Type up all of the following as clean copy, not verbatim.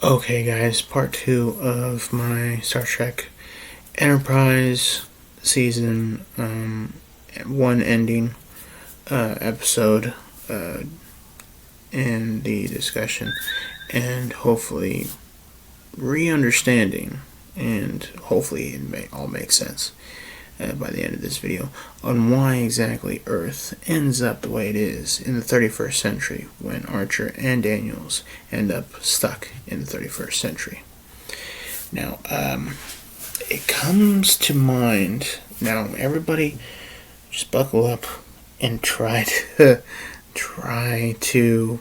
Okay, guys, part 2 of my Star Trek Enterprise season 1 ending episode in the discussion, and hopefully re-understanding, and hopefully it may all make sense by the end of this video on why exactly Earth ends up the way it is in the 31st century when Archer and Daniels end up stuck in the 31st century. Now, it comes to mind. Now, everybody, just buckle up and try to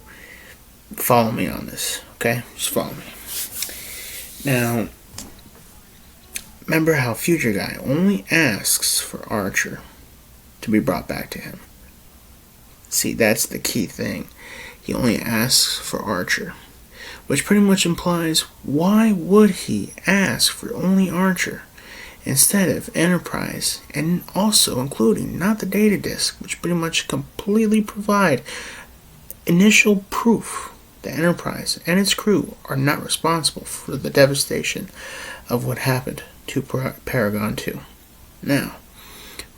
follow me on this. Okay, just follow me. Now, remember how Future Guy only asks for Archer to be brought back to him. See, that's the key thing. He only asks for Archer, which pretty much implies, why would he ask for only Archer instead of Enterprise, and also including not the data disk, which pretty much completely provide initial proof that Enterprise and its crew are not responsible for the devastation of what happened to Paragon 2. Now,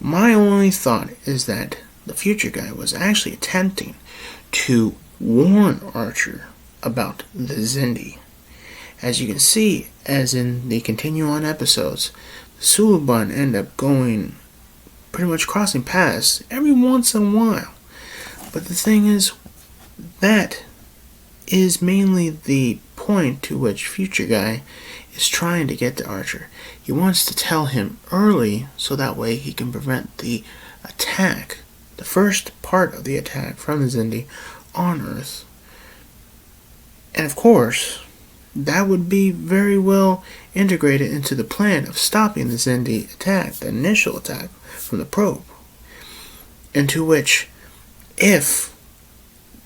my only thought is that the Future Guy was actually attempting to warn Archer about the Xindi. As you can see, as in the continue-on episodes, Suliban end up going, pretty much crossing paths every once in a while. But the thing is, that is mainly the point to which Future Guy is trying to get to Archer. He wants to tell him early so that way he can prevent the attack, the first part of the attack from the Xindi on Earth. And of course, that would be very well integrated into the plan of stopping the Xindi attack, the initial attack from the probe. Into which, if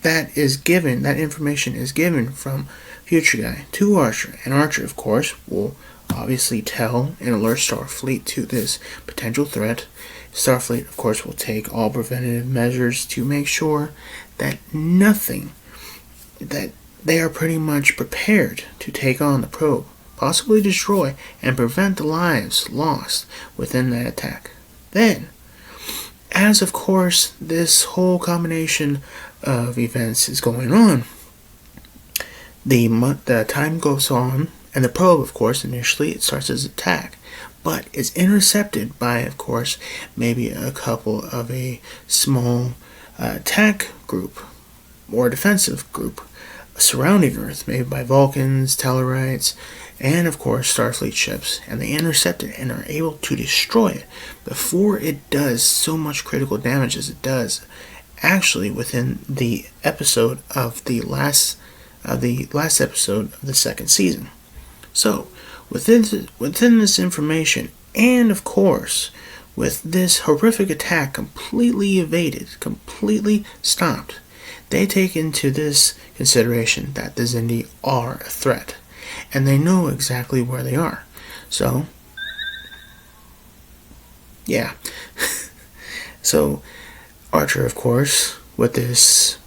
that information is given from Future Guy to Archer, and Archer, of course, will obviously tell and alert Starfleet to this potential threat. Starfleet, of course, will take all preventative measures to make sure that that they are pretty much prepared to take on the probe, possibly destroy and prevent the lives lost within that attack. Then, as of course this whole combination of events is going on, the time goes on, and the probe, of course, initially it starts its attack, but is intercepted by, of course, maybe a couple of a small attack group or defensive group surrounding Earth, maybe by Vulcans, Tellarites, and of course Starfleet ships, and they intercept it and are able to destroy it before it does so much critical damage as it does actually within the episode of the last episode of the second season. So within this information, and of course with this horrific attack completely evaded, completely stopped, they take into this consideration that the Xindi are a threat, and they know exactly where they are. So, yeah. So, Archer, of course, with this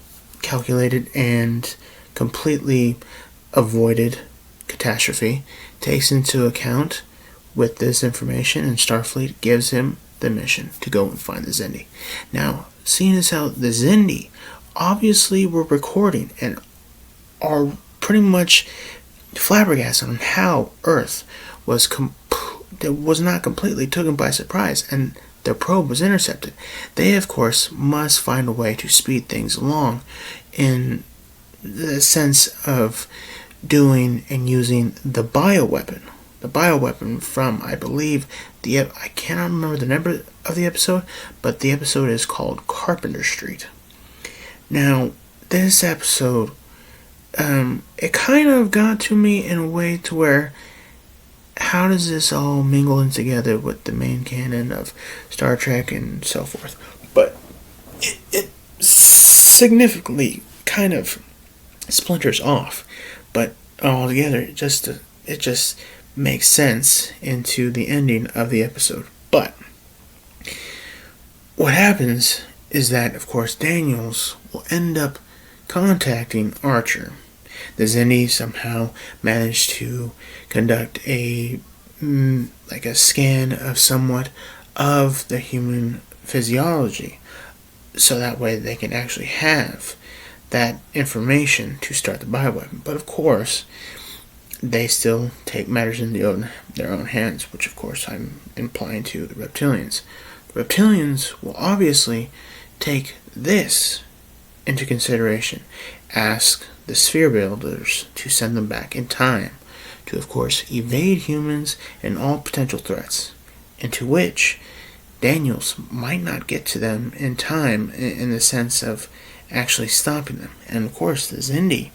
calculated and completely avoided catastrophe, takes into account with this information, and Starfleet gives him the mission to go and find the Xindi. Now, seeing as how the Xindi obviously were recording and are pretty much flabbergasted on how Earth was not completely taken by surprise and their probe was intercepted, they of course must find a way to speed things along in the sense of doing and using the bioweapon. The bioweapon from, I believe, I cannot remember the number of the episode, but the episode is called Carpenter Street. Now, this episode, it kind of got to me in a way to where, how does this all mingle in together with the main canon of Star Trek and so forth? But it significantly kind of splinters off, but altogether it just makes sense into the ending of the episode. But what happens is that, of course, Daniels will end up contacting Archer, The Zindi somehow managed to conduct a scan of somewhat of the human physiology, so that way they can actually have that information to start the bioweapon. But of course, they still take matters into their own hands, which of course I'm implying to the reptilians. The reptilians will obviously take this into consideration, ask the sphere builders to send them back in time to, of course, evade humans and all potential threats, into which Daniels might not get to them in time in the sense of actually stopping them. And of course, the Zindi,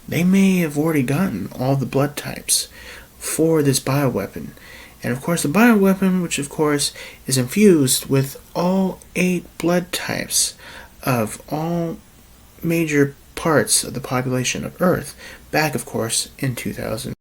they may have already gotten all the blood types for this bioweapon. And of course, the bioweapon, which of course is infused with all 8 blood types of all major parts of the population of Earth, back of course in 2000.